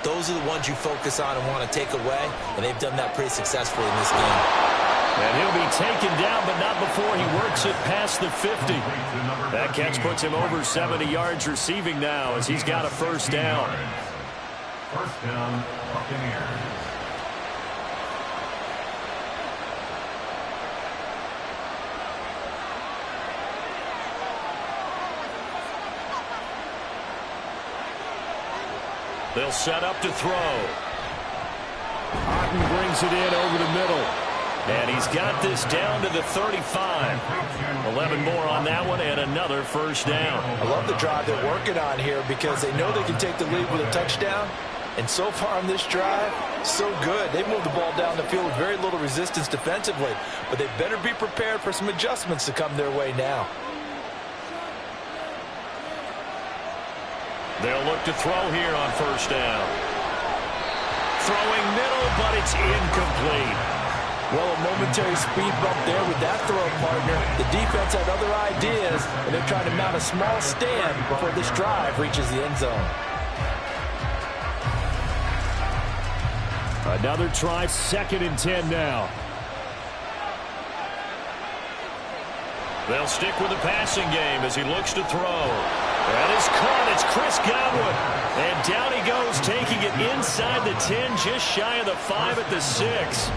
those are the ones you focus on and want to take away. And they've done that pretty successfully in this game. And he'll be taken down, but not before he works it past the 50. That catch puts him over 70 yards receiving now as he's got a first down. First down, Buccaneers. They'll set up to throw. Otten brings it in over the middle. And he's got this down to the 35. 11 more on that one and another first down. I love the drive they're working on here because they know they can take the lead with a touchdown. And so far on this drive, so good. They've moved the ball down the field with very little resistance defensively. But they better be prepared for some adjustments to come their way now. They'll look to throw here on first down. Throwing middle, but it's incomplete. Well, a momentary speed bump there with that throw, partner. The defense had other ideas, and they're trying to mount a small stand before this drive reaches the end zone. Another try, 2nd and 10 now. They'll stick with the passing game as he looks to throw. That is caught. It's Chris Godwin. And down he goes, taking it inside the 10, just shy of the 5 at the 6.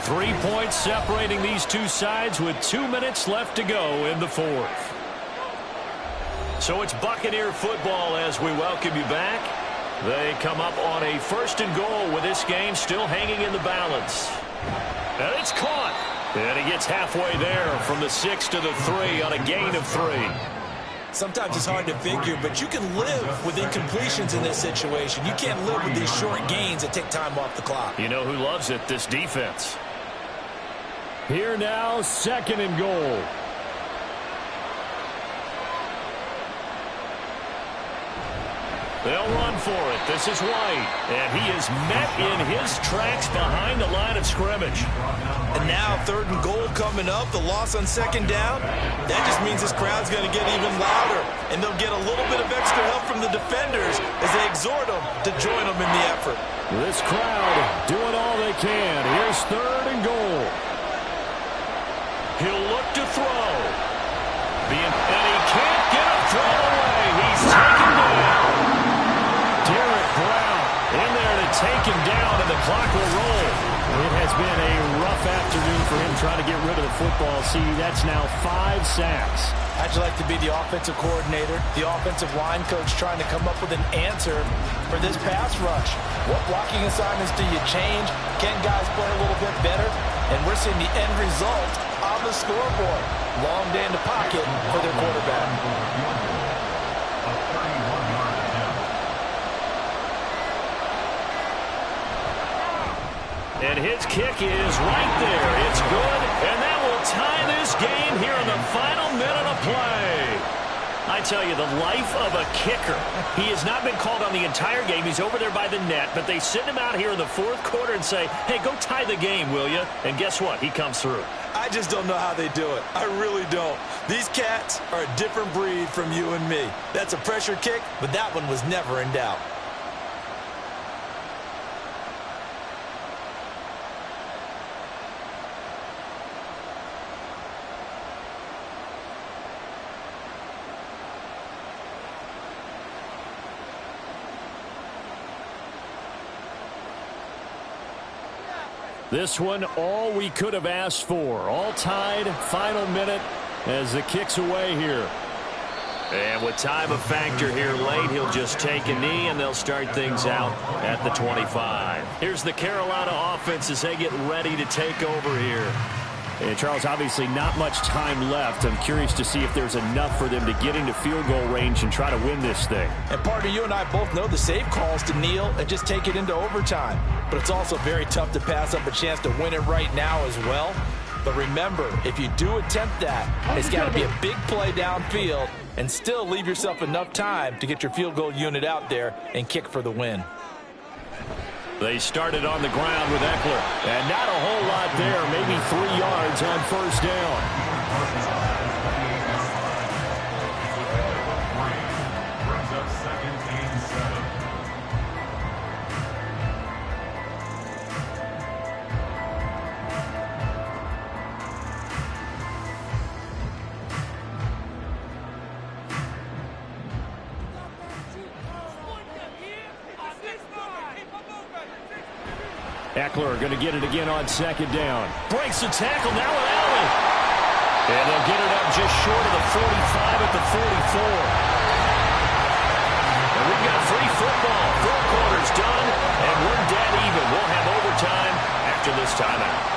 3 points separating these two sides with 2 minutes left to go in the 4th. So it's Buccaneer football as we welcome you back. They come up on a 1st and goal with this game still hanging in the balance. And it's caught. And he gets halfway there from the 6 to the 3 on a gain of 3. Sometimes it's hard to figure, but you can live with incompletions in this situation. You can't live with these short gains that take time off the clock. You know who loves it? This defense. Here now, 2nd and goal. They'll run for it. This is White. And he is met in his tracks behind the line of scrimmage. And now 3rd and goal coming up. The loss on 2nd down. That just means this crowd's going to get even louder. And they'll get a little bit of extra help from the defenders as they exhort them to join them in the effort. This crowd doing all they can. Here's 3rd and goal. He'll look to throw. And he can't get a throw away. He's taken down. Derek Brown in there to take him down, and the clock will roll. It has been a rough afternoon for him trying to get rid of the football. See, that's now 5 sacks. How'd you like to be the offensive coordinator, the offensive line coach trying to come up with an answer for this pass rush? What blocking assignments do you change? Can guys play a little bit better? And we're seeing the end result on the scoreboard. Long day in the pocket for their quarterback. And his kick is right there. It's good, and that will tie this game here in the final minute of play. I tell you, the life of a kicker. He has not been called on the entire game. He's over there by the net, but they send him out here in the 4th quarter and say, hey, go tie the game, will you? And guess what? He comes through. I just don't know how they do it. I really don't. These cats are a different breed from you and me. That's a pressure kick, but that one was never in doubt. This one, all we could have asked for. All tied, final minute as the kick's away here. And with time a factor here late, he'll just take a knee, and they'll start things out at the 25. Here's the Carolina offense as they get ready to take over here. And Charles, obviously not much time left. I'm curious to see if there's enough for them to get into field goal range and try to win this thing. And partner, you and I both know the safe call is to kneel and just take it into overtime. But it's also very tough to pass up a chance to win it right now as well. But remember, if you do attempt that, it's got to be a big play downfield and still leave yourself enough time to get your field goal unit out there and kick for the win. They started on the ground with Eckler, and not a whole lot there, maybe 3 yards on first down. Eckler going to get it again on second down. Breaks the tackle now with Allen. And they'll get it up just short of the 45 at the 44. And we've got free football. 4 quarters done, and we're dead even. We'll have overtime after this timeout.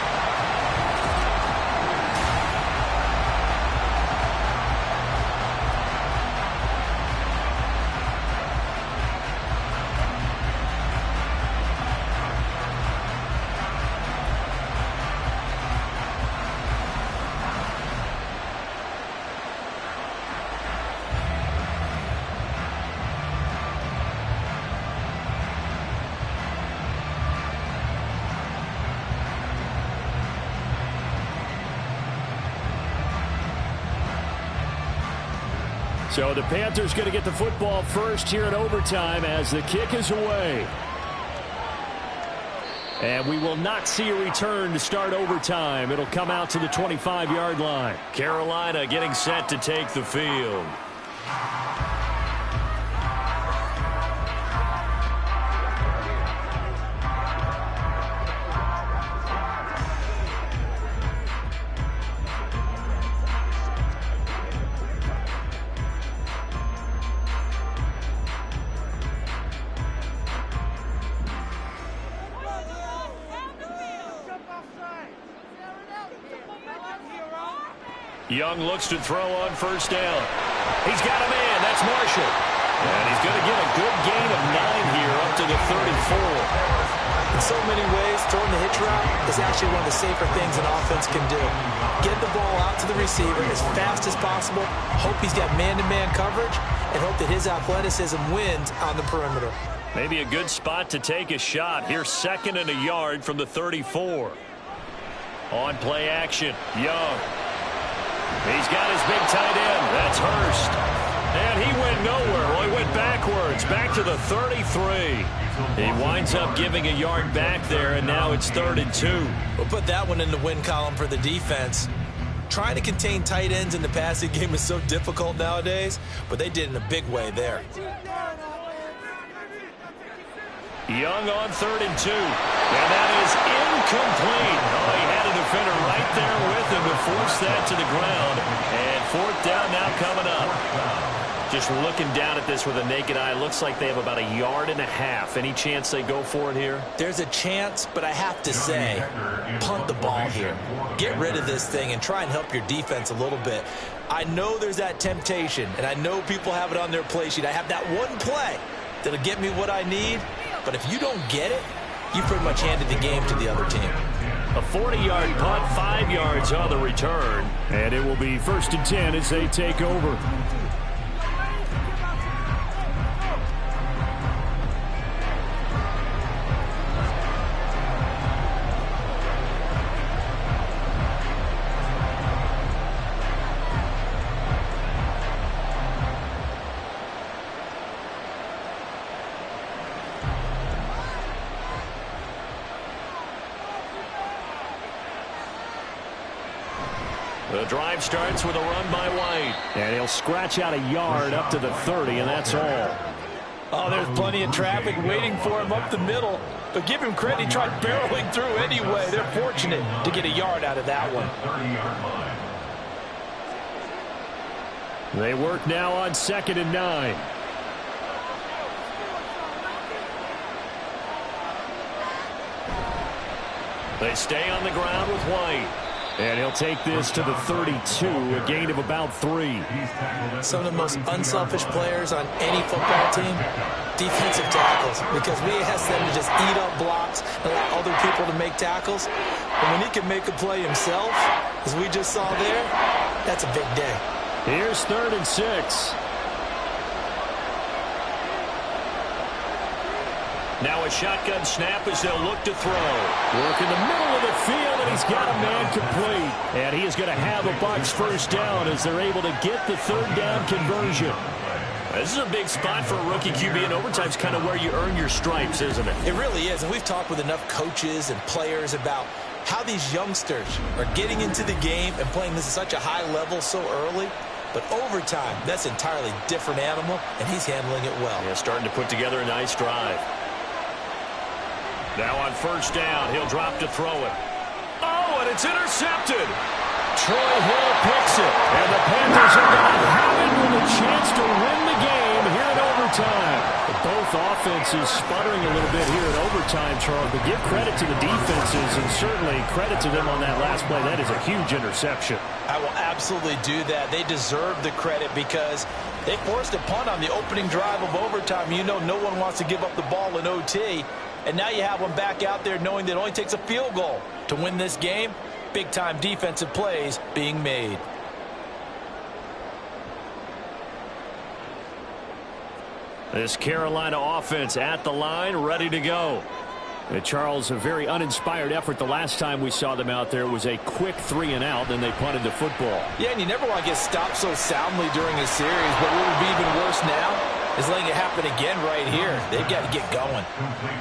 So the Panthers going to get the football first here in overtime as the kick is away. And we will not see a return to start overtime. It'll come out to the 25-yard line. Carolina getting set to take the field. Young looks to throw on first down. He's got a man. That's Marshall. And he's going to get a good gain of 9 here up to the 34. In so many ways, throwing the hitch route is actually one of the safer things an offense can do. Get the ball out to the receiver as fast as possible, hope he's got man-to-man coverage, and hope that his athleticism wins on the perimeter. Maybe a good spot to take a shot. Here's 2nd and a yard from the 34. On play action, Young. He's got his big tight end. That's Hurst. And he went nowhere. Well, he went backwards. Back to the 33. He winds up giving a yard back there, and now it's 3rd and 2. We'll put that one in the win column for the defense. Trying to contain tight ends in the passing game is so difficult nowadays, but they did in a big way there. Young on 3rd and 2. And that is incomplete. Oh, he had a defender right there with him to force that to the ground. And 4th down now coming up. Just looking down at this with a naked eye, looks like they have about 1.5 yards. Any chance they go for it here? There's a chance, but I have to say, punt the ball here. Get rid of this thing and try and help your defense a little bit. I know there's that temptation, and I know people have it on their play sheet. I have that one play that'll get me what I need. But if you don't get it, you pretty much handed the game to the other team. A 40-yard punt, 5 yards on the return. And it will be 1st and 10 as they take over. The drive starts with a run by White. And he'll scratch out 1 yard up to the 30, and that's all. Oh, there's plenty of traffic waiting for him up the middle. But give him credit, he tried barreling through anyway. They're fortunate to get 1 yard out of that one. They work now on 2nd and 9. They stay on the ground with White. And he'll take this to the 32, a gain of about 3. Some of the most unselfish players on any football team, defensive tackles, because we ask them to just eat up blocks and allow other people to make tackles. And when he can make a play himself, as we just saw there, that's a big day. Here's 3rd and 6. Now a shotgun snap as they'll look to throw. Work in the middle of the field, and he's got a man complete. And he is going to have a Bucs first down as they're able to get the 3rd down conversion. This is a big spot for a rookie QB, and overtime's kind of where you earn your stripes, isn't it? It really is, and we've talked with enough coaches and players about how these youngsters are getting into the game and playing this at such a high level so early. But overtime, that's an entirely different animal, and he's handling it well. Yeah, starting to put together a nice drive. Now on first down, he'll drop to throw it. Oh, and it's intercepted. Troy Hill picks it, and the Panthers are going to have it with a chance to win the game here in overtime. Both offenses sputtering a little bit here in overtime, Charles, but give credit to the defenses and certainly credit to them on that last play. That is a huge interception. I will absolutely do that. They deserve the credit because they forced a punt on the opening drive of overtime. You know no one wants to give up the ball in OT, and now you have one back out there knowing that it only takes a field goal to win this game. Big-time defensive plays being made. This Carolina offense at the line, ready to go. Charles, a very uninspired effort the last time we saw them out there. It was a quick 3-and-out, then they punted the football. Yeah, and you never want to get stopped so soundly during a series, but what would be even worse now is letting it happen again right here. They've got to get going.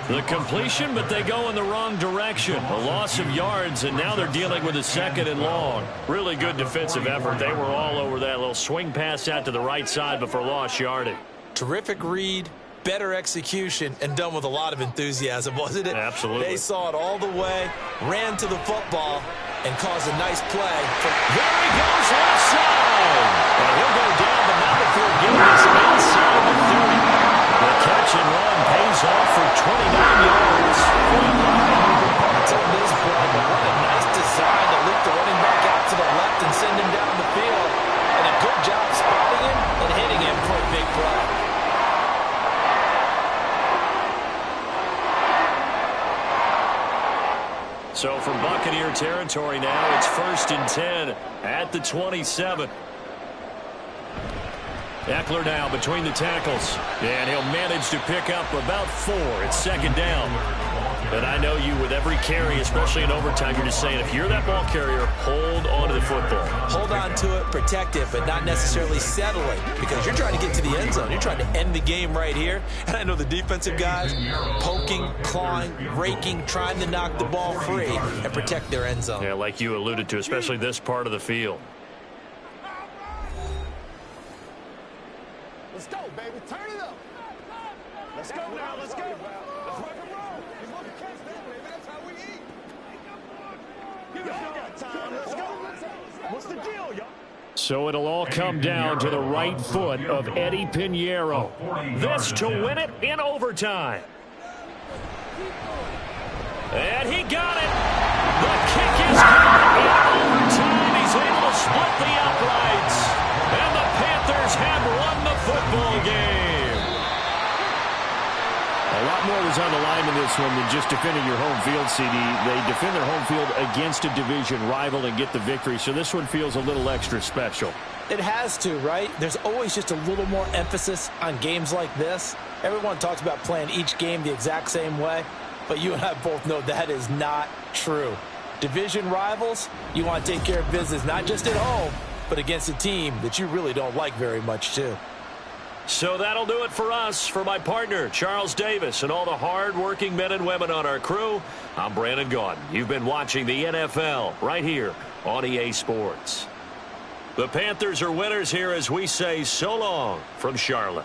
The completion, but they go in the wrong direction. A loss of yards, and now they're dealing with a 2nd and long. Really good defensive effort. They were all over that little swing pass out to the right side before lost yardage. Terrific read, better execution, and done with a lot of enthusiasm, wasn't it? Absolutely. They saw it all the way, ran to the football, and caused a nice play. There he goes, left side. And he'll go down, but not before getting us inside the 30. The catch and run pays off for 29 yards. It's a misplay, but what a nice design to leap the running back out to the left and send him down the field. And a good job spotting him and hitting him for a big play. So from Buccaneer territory now, it's 1st and 10 at the 27. Eckler now between the tackles, and he'll manage to pick up about 4. It's 2nd down. And I know you, with every carry, especially in overtime, you're just saying, if you're that ball carrier, hold on to the football. Hold on to it, protect it, but not necessarily settle it, because you're trying to get to the end zone. You're trying to end the game right here. And I know the defensive guys poking, clawing, raking, trying to knock the ball free and protect their end zone. Yeah, like you alluded to, especially this part of the field. Let's go, baby. Turn it up. Let's go now. Let's go. Let's rock and roll. He's looking to catch that, baby. That's how we eat. Y'all got time. Let's go. What's the deal, y'all? So it'll all come down to the right foot of Eddie Pinheiro. This to win it in overtime. And he got it. The kick is good in overtime. He's able to split the uprights. And the Panthers have won the football game. A lot more was on the line in this one than just defending your home field, CD. They defend their home field against a division rival and get the victory, so this one feels a little extra special. It has to, right? There's always just a little more emphasis on games like this. Everyone talks about playing each game the exact same way, but you and I both know that is not true. Division rivals, you want to take care of business not just at home, but against a team that you really don't like very much, too. So that'll do it for us. For my partner, Charles Davis, and all the hard-working men and women on our crew, I'm Brandon Gaudin. You've been watching the NFL right here on EA Sports. The Panthers are winners here as we say so long from Charlotte.